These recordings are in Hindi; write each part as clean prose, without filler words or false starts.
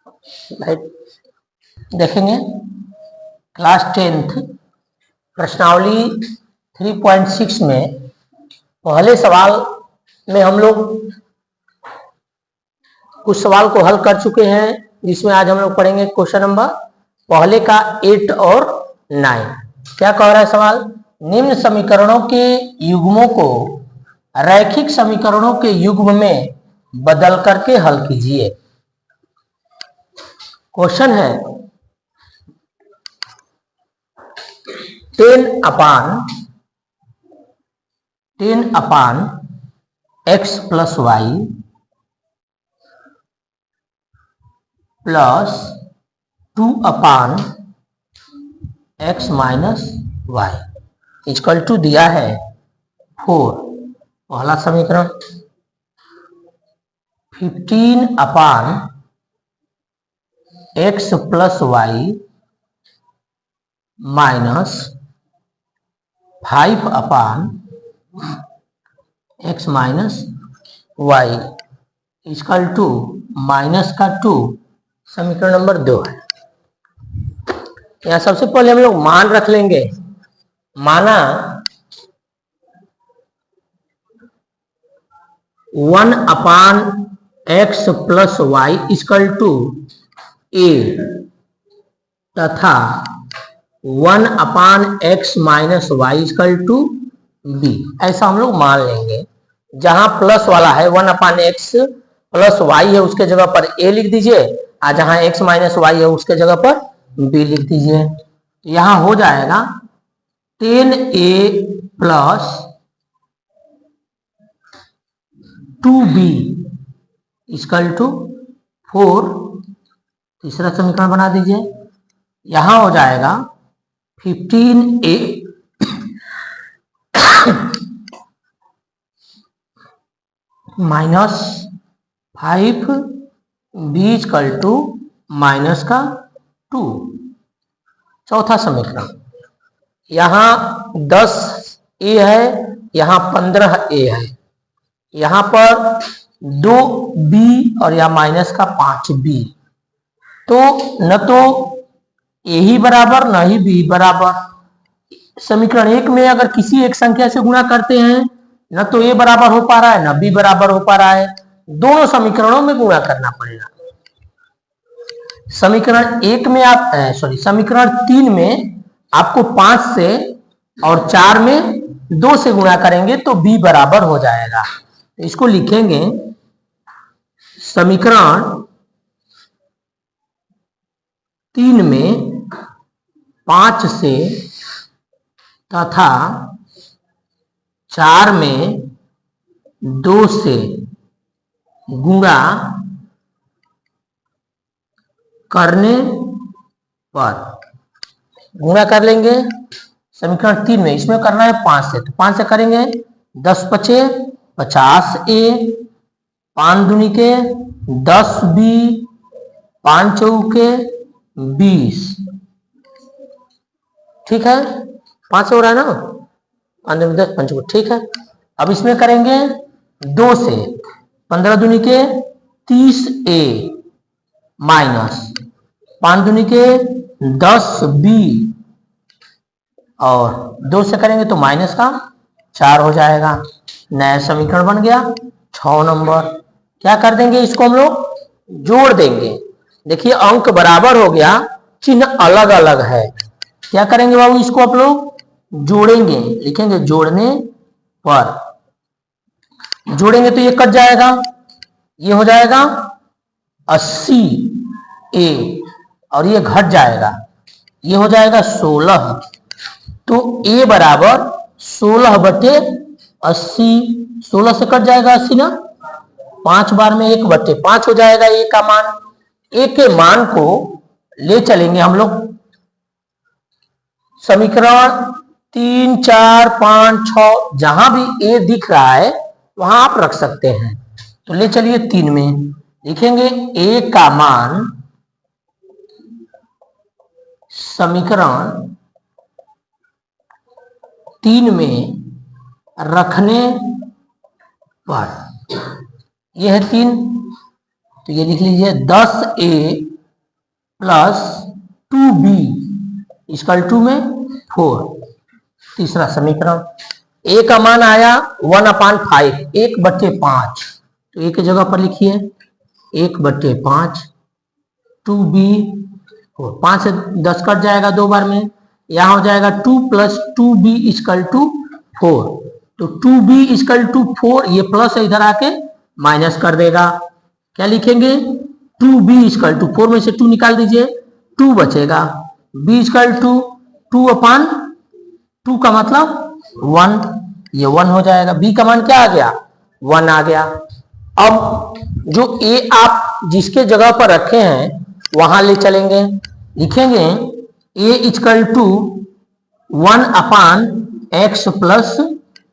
राइट। देखेंगे क्लास 10th प्रश्नावली 3.6 में पहले सवाल में हम लोग कुछ सवाल को हल कर चुके हैं, जिसमें आज हम लोग पढ़ेंगे क्वेश्चन नंबर पहले का 8 और 9। क्या कह रहा है सवाल? निम्न समीकरणों के युग्मों को रैखिक समीकरणों के युग्म में बदल करके हल कीजिए। क्वेश्चन है 10 upon x plus y plus 2 upon x minus y equal to दिया है 4। पहला समीकरण 15 upon x plus y minus 5 upon x minus y equal to minus का 2। समीकरण नंबर 2 है। यहां सबसे पहले हम लोग मान रख लेंगे। माना 1 upon x plus y equal to a तथा 1 upon x minus y equal to b। ऐसा हम लोग मान लेंगे। जहां प्लस वाला है 1 अपान एक्स प्लस वाई है उसके जगह पर a लिख दीजिए, और जहां x माइनस वाई है उसके जगह पर b लिख दीजिए। तो यहां हो जाएगा 10a plus 2b equal to 4। तीसरा समीकरण बना दीजिए। यहां हो जाएगा 15a minus 5b equal to minus का 2। चौथा समीकरण यहां 10a है, यहां 15a है, यहां पर 2b और यहां माइनस का 5b। तो न तो a ही बराबर न ही b बराबर। समीकरण 1 में अगर किसी एक संख्या से गुणा करते हैं न तो a बराबर हो पा रहा है न b बराबर हो पा रहा है, दोनों समीकरणों में गुणा करना पड़ेगा। समीकरण 1 में आप समीकरण 3 में आपको 5 से और 4 में 2 से गुणा करेंगे तो b बराबर हो जाएगा। इसको लिखेंगे समीकरण 3 में 5 से तथा 4 में 2 से गुणा करने पर गुणा कर लेंगे। समीकरण 3 में इसमें करना है 5 से, तो 5 से करेंगे 10 पचे 50a, 5 दूनी के 10b, 5 चौके 20। ठीक है, 5 हो रहा है ना, 5 दूनी 10 5 चौके। ठीक है, अब इसमें करेंगे 2 से 15 दूनी के 30a माइनस 5 दूनी के 10b और 2 से करेंगे तो माइनस का 4 हो जाएगा। नया समीकरण बन गया 6 नंबर। क्या कर देंगे? इसको हम लोग जोड़ देंगे। देखिए अंक बराबर हो गया, चिन्ह अलग अलग है। क्या करेंगे बाबू? इसको आप लोग जोड़ेंगे। लिखेंगे जोड़ने पर, जोड़ेंगे तो ये कट जाएगा, ये हो जाएगा 80a और ये घट जाएगा, ये हो जाएगा 16। तो a बराबर 16 बटे 80। 16 से कट जाएगा 80 ना, 5 बार में 1 बटे 5 हो जाएगा a का मान। a के मान को ले चलेंगे हम लोग समीकरण 3, 4, 5, 6, जहां भी a दिख रहा है वहां आप रख सकते हैं। तो ले चलिए 3 में, लिखेंगे a का मान समीकरण 3 में रखने पर, यह है 3, तो ये लिख लीजिए 10a plus 2b equal to में 4। तीसरा समीकरण, a का मान आया 1/5, 1/5, तो a की जगह पर लिखिए 1/5, 2b, 5 से 10 कट जाएगा 2 बार में, यहां हो जाएगा 2 + 2b इक्वल टू 4। तो 2b इक्वल टू 4, ये प्लस इधर आके माइनस कर देगा। क्या लिखेंगे? 2b इक्वल टू 4 में से 2 निकाल दीजिए, 2 बचेगा। b इक्वल टू 2/2 का मतलब 1, ये 1 हो जाएगा। b का मान क्या आ गया? 1 आ गया। अब जो a आप जिसके जगह पर रखे हैं वहां ले चलेंगे, लिखेंगे a equal to 1/x +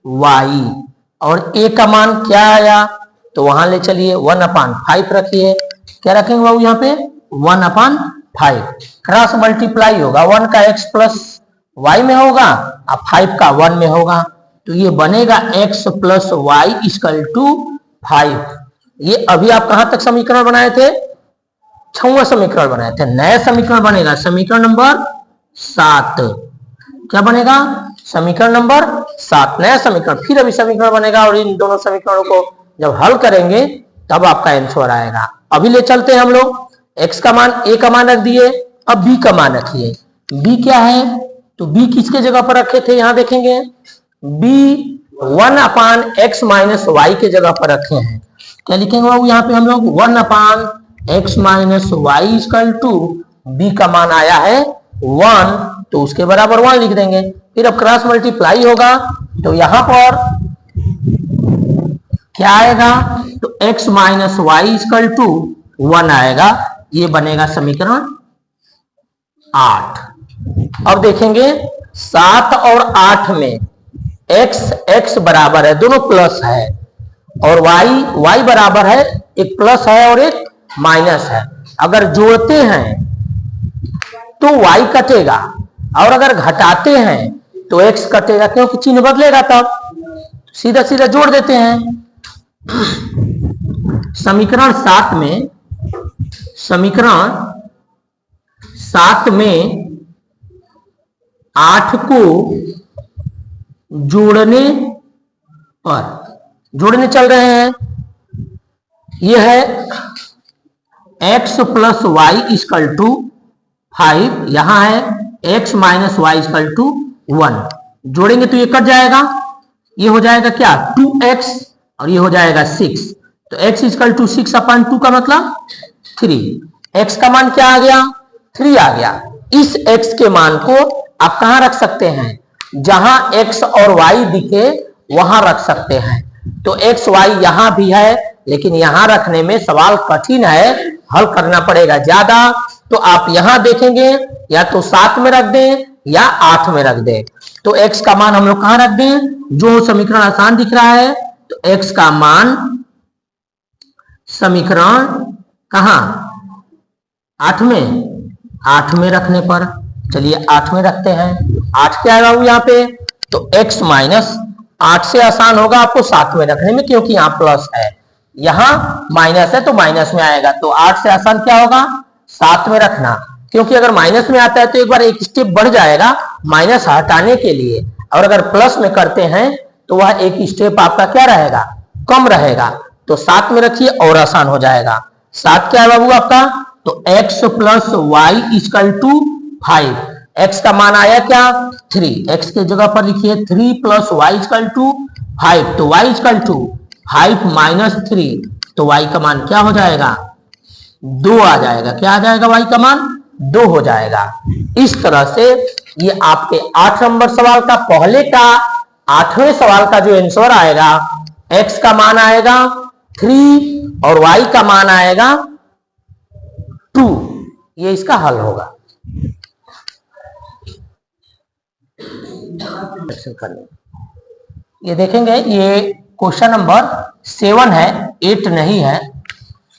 y, और a का मान क्या आया? तो वहां ले चलिए 1/5 रखिए। क्या रखेंगे बाबू यहाँ पे? 1/5। क्रॉस मल्टीप्लाई होगा, 1 का x + y में होगा और 5 का 1 में होगा, तो ये बनेगा x + y = 5। ये अभी आप कहां तक समीकरण बनाए थे? 6वां समीकरण बनाए थे। नया समीकरण बनेगा समीकरण नंबर 7। क्या बनेगा? समीकरण नंबर 7, नया समीकरण। फिर अभी समीकरण बनेगा और इन दोनों समीकरणों को जब हल करेंगे तब आपका आंसर आएगा। अभी ले चलते हैं हम लोग, x का मान, a का मान रख दिए, अब b का मान रखिए। b क्या है? तो b किसके जगह पर रखे थे? यहां देखेंगे b 1/x - y के जगह पर रखे हैं। क्या लिखेंगे बाबू यहाँ पे हम लोग? 1/x - y = b का मान आया है 1, तो उसके बराबर 1 लिख देंगे। फिर अब क्रॉस मल्टीप्लाई होगा तो यहां पर क्या आएगा? तो x - y = 1 आएगा। ये बनेगा समीकरण 8। अब देखेंगे 7 और 8 में x बराबर है, दोनों प्लस है, और y बराबर है, एक प्लस है और एक माइनस है। अगर जोड़ते हैं तो y कटेगा, और अगर घटाते हैं तो x कटेगा, क्योंकि चिन्ह बदलेगा। तब सीधा सीधा जोड़ देते हैं। समीकरण 7 में 8 को जोड़ने चल रहे हैं। यह है x + y = 5, यहां है x - y = 1। जोड़ेंगे तो ये कट जाएगा, ये हो जाएगा क्या? 2x, और ये हो जाएगा 6। तो x = 6/2 का मतलब 3। x का मान क्या आ गया? 3 आ गया। इस x के मान को आप कहां रख सकते हैं? जहां x और y दिखे वहां रख सकते हैं। तो x y यहां भी है, लेकिन यहां रखने में सवाल कठिन है, हल करना पड़ेगा ज्यादा। तो आप यहां देखेंगे, या तो 7 में रख दें या 8 में रख दें। तो x का मान हम लोग कहां रख दें? जो समीकरण आसान दिख रहा है, तो x का मान समीकरण कहां? 8 में रखने पर, चलिए 8 में रखते हैं। 8 क्या आएगा यहाँ पे? तो x - 8 से आसान होगा आपको 7 में रखने में, क्योंकि यहाँ प्लस है, यहाँ माइनस है तो माइनस में आएगा। तो 8 से आसान क्या होगा? 7 में रखना, क्योंकि अगर माइनस में आता है तो एक बार एक स्टेप बढ़ जाएगा माइनस हटाने के लिए, और अगर प्लस में करते हैं तो वह एक स्टेप आपका क्या रहेगा? कम रहेगा। तो 7 में रखिए और आसान हो जाएगा। 7 क्या है बाबू आपका? तो x + y = 5। x का मान आया क्या? 3। x के जगह पर लिखिए 3 + y = 5। तो y = 5 - 3, तो y का मान क्या हो जाएगा? 2 आ जाएगा। क्या आ जाएगा? y का मान 2 हो जाएगा। इस तरह से ये आपके 8 नंबर सवाल का, पहले का 8वें सवाल का जो आंसर आएगा, x का मान आएगा 3 और y का मान आएगा 2। ये इसका हल होगा। ये देखेंगे, ये क्वेश्चन नंबर 7 है, 8 नहीं है,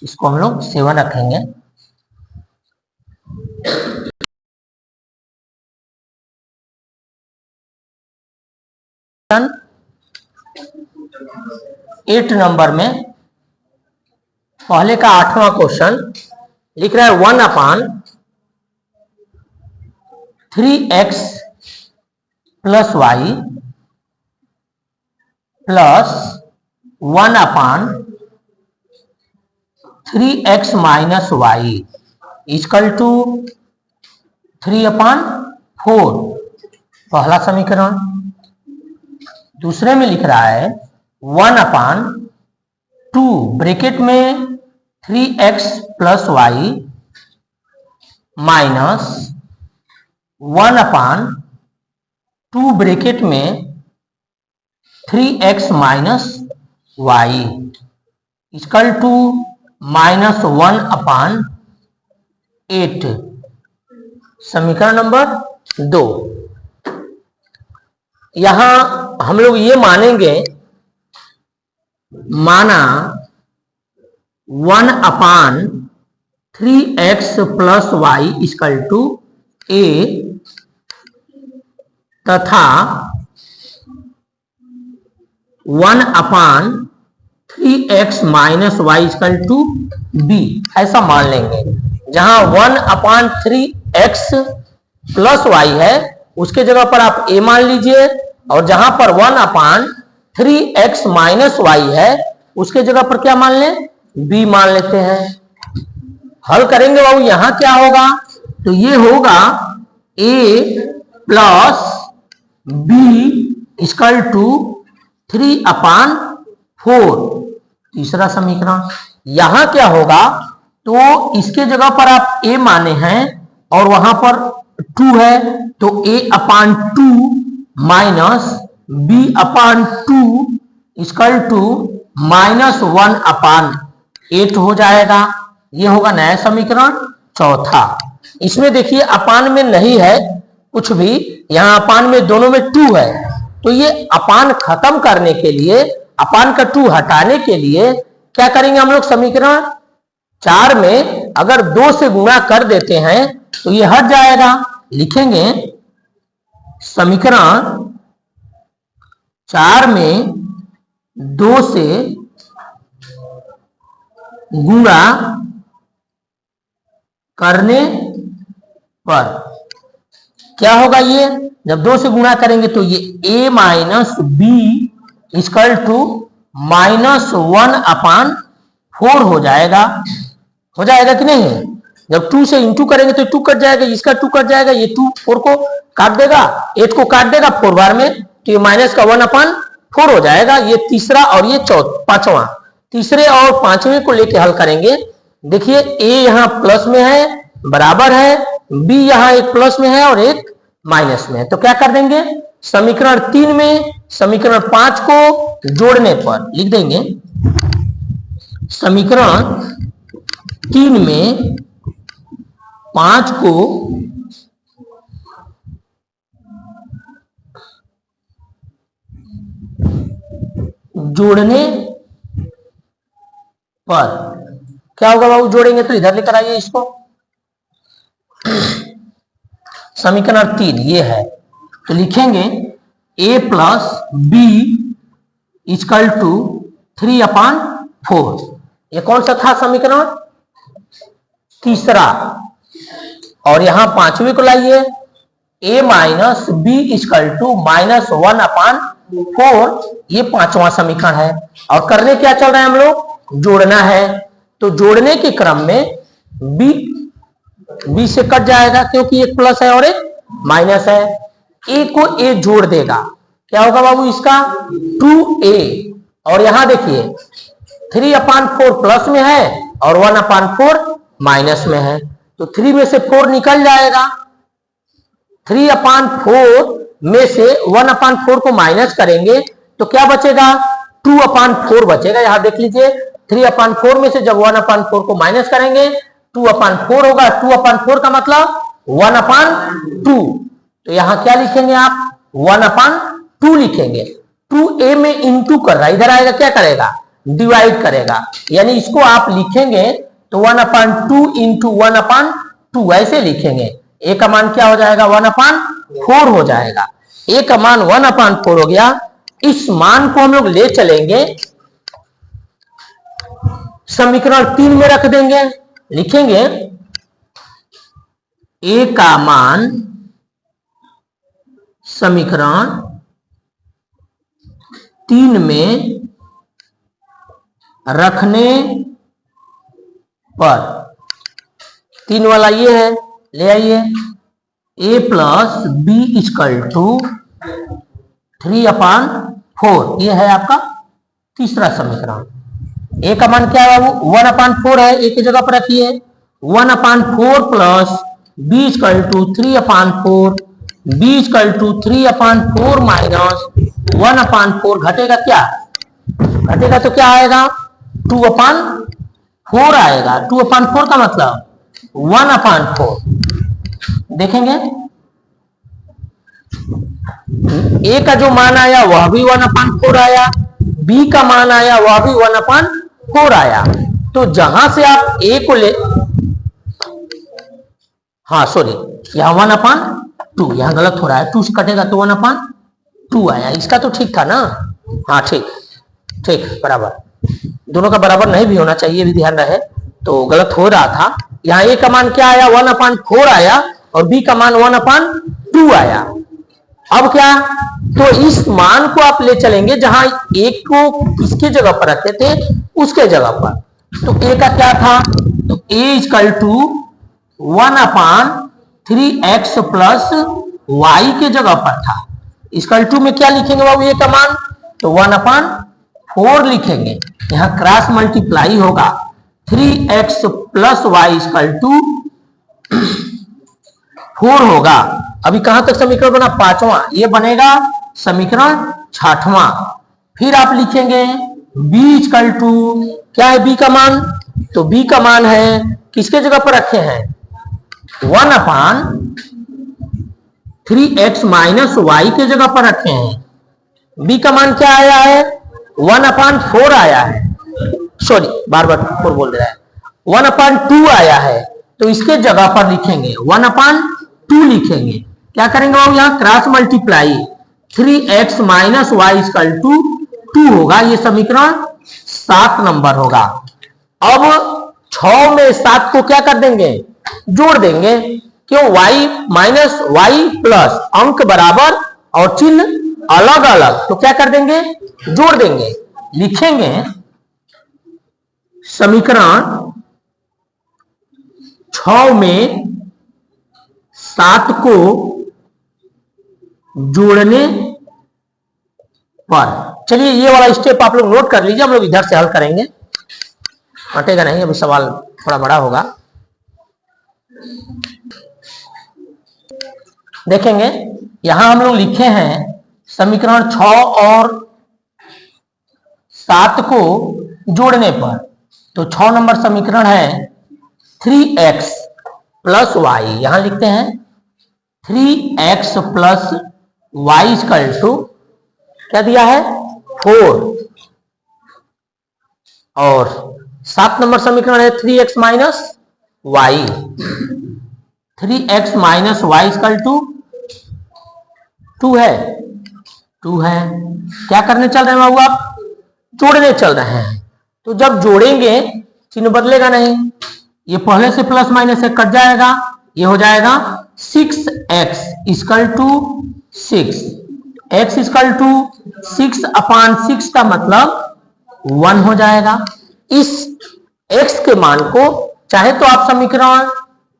इसको हम लोग 7 रखेंगे। क्वेश्चन 8 नंबर में पहले का 8वां क्वेश्चन लिख रहा है 1/, 3x plus y plus 1 upon 3x minus y equal to 3/4 पहला समीकरण। दूसरे में लिख रहा है 1/2 ब्रैकेट में 3x plus y minus 1/2 bracket में 3x minus y equal to -1/8 समीकरण नंबर 2। यहां हम लोग ये मानेंगे, माना 1/3x plus y equal to a तथा 1/3x minus y equal to b ऐसा मान लेंगे। जहां 1/3x प्लस वाई है उसके जगह पर आप a मान लीजिए, और जहां पर 1/3x माइनस वाई है उसके जगह पर क्या मान लें, b मान लेते हैं। हल करेंगे बाबू, यहां क्या होगा, तो ये होगा a plus b equal to 3/4 तीसरा समीकरण। यहां क्या होगा, तो इसके जगह पर आप a माने हैं और वहां पर 2 है, तो a/2 minus b/2 equal to -1/8 हो जाएगा। ये होगा नया समीकरण चौथा। इसमें देखिए अपान में नहीं है कुछ भी, यहां अपान में दोनों में 2 है, तो ये अपान खत्म करने के लिए, अपान का 2 हटाने के लिए क्या करेंगे हम लोग, समीकरण 4 में अगर 2 से गुणा कर देते हैं तो ये हट जाएगा। लिखेंगे समीकरण 4 में 2 से गुणा करने पर क्या होगा, ये जब 2 से गुणा करेंगे तो ये a minus b equal to -1/4 हो जाएगा। हो जाएगा कि नहीं, जब 2 से इंटू करेंगे तो 2 कट जाएगा, इसका 2 कट जाएगा, ये 2 4 को काट देगा, 8 को काट देगा 4 बार में, तो ये माइनस का 1/4 हो जाएगा। ये तीसरा और ये पांचवा, तीसरे और पांचवें को लेके हल करेंगे। देखिए a यहां प्लस में है बराबर है, b यहां एक प्लस में है और एक माइनस में है, तो क्या कर देंगे, समीकरण 3 में समीकरण 5 को जोड़ने पर लिख देंगे, समीकरण 3 में 5 को जोड़ने पर क्या होगा बाबू, जोड़ेंगे तो इधर लेकर आइए इसको, समीकरण 3 ये है, तो लिखेंगे a plus b equal to 3/4। ये कौन सा था समीकरण, तीसरा, और यहां पांचवें को लाइए, a minus b equal to -1/4, ये पांचवा समीकरण है। और करने क्या चल रहा है हम लोग, जोड़ना है, तो जोड़ने के क्रम में b से कट जाएगा क्योंकि एक प्लस है और एक माइनस है, a को a जोड़ देगा, क्या होगा बाबू इसका 2a, और यहां देखिए 3/4 प्लस में है और 1/4 माइनस में है, तो 3 में से 4 निकल जाएगा, 3/4 में से 1/4 को माइनस करेंगे तो क्या बचेगा, 2/4 बचेगा। यहां देख लीजिए 3/4 में से जब 1/4 को माइनस करेंगे 2/4 होगा, 2/4 का मतलब 1/2, तो यहां क्या लिखेंगे आप 1/2 लिखेंगे। 2a में इंटू कर रहा है, इधर आएगा क्या करेगा, डिवाइड करेगा, यानी इसको आप लिखेंगे तो 1/2 इंटू 1/2 ऐसे लिखेंगे। a का मान क्या हो जाएगा 1/4 हो जाएगा, a का मान 1/4 हो गया। इस मान को हम लोग ले चलेंगे समीकरण 3 में रख देंगे, लिखेंगे a का मान समीकरण 3 में रखने पर, 3 वाला ये है, ले आइए, a plus b equal to 3/4, ये है आपका तीसरा समीकरण। a का मान क्या है बाबू, 1/4 है, a की जगह पर रखिए, 1/4 plus b equal to 3/4, b equal to 3/4 minus 1/4, घटेगा क्या, घटेगा तो क्या आएगा, 2/4 आएगा। 2/4 का मतलब 1/4। देखेंगे a का जो मान आया वह भी 1/4 आया, b का मान आया वह भी 1/4 आया। तो जहां से आप a को ले, हाँ सॉरी, यहां 1/2, यहां गलत हो रहा है, 2 से कटेगा तो 1/2 आया। इसका तो ठीक था ना, हाँ ठीक ठीक, बराबर, दोनों का बराबर नहीं भी होना चाहिए, भी ध्यान रहे, तो गलत हो रहा था। यहाँ a का मान क्या आया, 1/4 आया, और b का मान 1/2 आया। अब क्या, तो इस मान को आप ले चलेंगे जहां a को किसके जगह पर रखे थे, उसके जगह पर। तो a का क्या था, तो a equal to 1/3x plus y के जगह पर था। इक्वल टू में क्या लिखेंगे बाबू, a का मान, तो 1/4 लिखेंगे, यहां क्रॉस मल्टीप्लाई होगा, 3x plus y equal to 4 होगा। अभी कहां तक समीकरण बना, 5वां, ये बनेगा समीकरण 6वां। फिर आप लिखेंगे b इक्वल टू, क्या है b का मान, तो b का मान है, किसके जगह पर रखे हैं, 1/3x माइनस वाई के जगह पर रखे हैं। b का मान क्या आया है, 1/4 आया है, सॉरी बार बार 4 बोल रहा है, 1/2 आया है, तो इसके जगह पर लिखेंगे 1/2 लिखेंगे। क्या करेंगे बाबू, यहां cross multiply, 3x minus y equal to 2 होगा, ये समीकरण 7 नंबर होगा। अब 6 में 7 को क्या कर देंगे, जोड़ देंगे, क्यों, y माइनस वाई प्लस, अंक बराबर और चिन्ह अलग अलग, तो क्या कर देंगे, जोड़ देंगे, लिखेंगे समीकरण 6 में 7 को जोड़ने पर, चलिए ये वाला स्टेप आप लोग नोट कर लीजिए, हम लोग इधर से हल करेंगे, हटेगा नहीं, अभी सवाल थोड़ा बड़ा होगा। देखेंगे यहां हम लोग लिखे हैं समीकरण 6 और 7 को जोड़ने पर, तो 6 नंबर समीकरण है 3x प्लस वाई, यहां लिखते हैं 3x plus y equal to, क्या दिया है, 4, और 7 नंबर समीकरण है 3x minus y, 3x minus y equal to 2 है, 2 है। क्या करने चल रहे हैं बाबू आप, जोड़ने चल रहे हैं, तो जब जोड़ेंगे चिन्ह बदलेगा नहीं, ये पहले से प्लस माइनस से कट जाएगा, ये हो जाएगा 6x equal to 6, x equal to 6/6 का मतलब 1 हो जाएगा। इस x के मान को चाहे तो आप समीकरण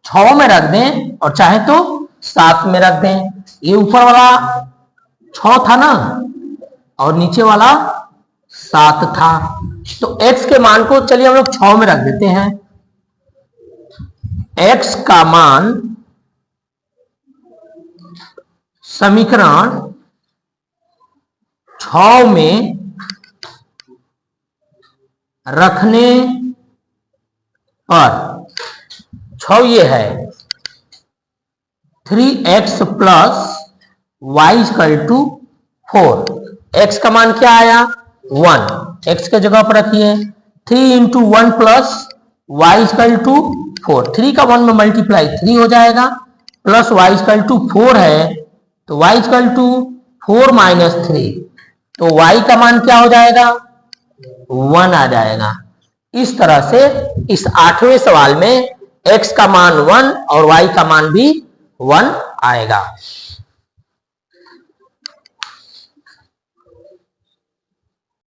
6 में रख दें और चाहे तो 7 में रख दें, ये ऊपर वाला 6 था ना और नीचे वाला 7 था, तो x के मान को चलिए हम लोग 6 में रख देते हैं। x का मान समीकरण 6 में रखने पर, 6 ये है 3x plus y equal to 4, x का मान क्या आया 1, x के जगह पर रखिए 3 into 1 plus y equal to 4, 3 का 1 में मल्टीप्लाई 3 हो जाएगा, प्लस वाई इक्वल टू 4 है, तो y इक्वल टू 4 माइनस 3, तो y का मान क्या हो जाएगा 1 आ जाएगा। इस तरह से इस 8वें सवाल में x का मान 1 और y का मान भी 1 आएगा।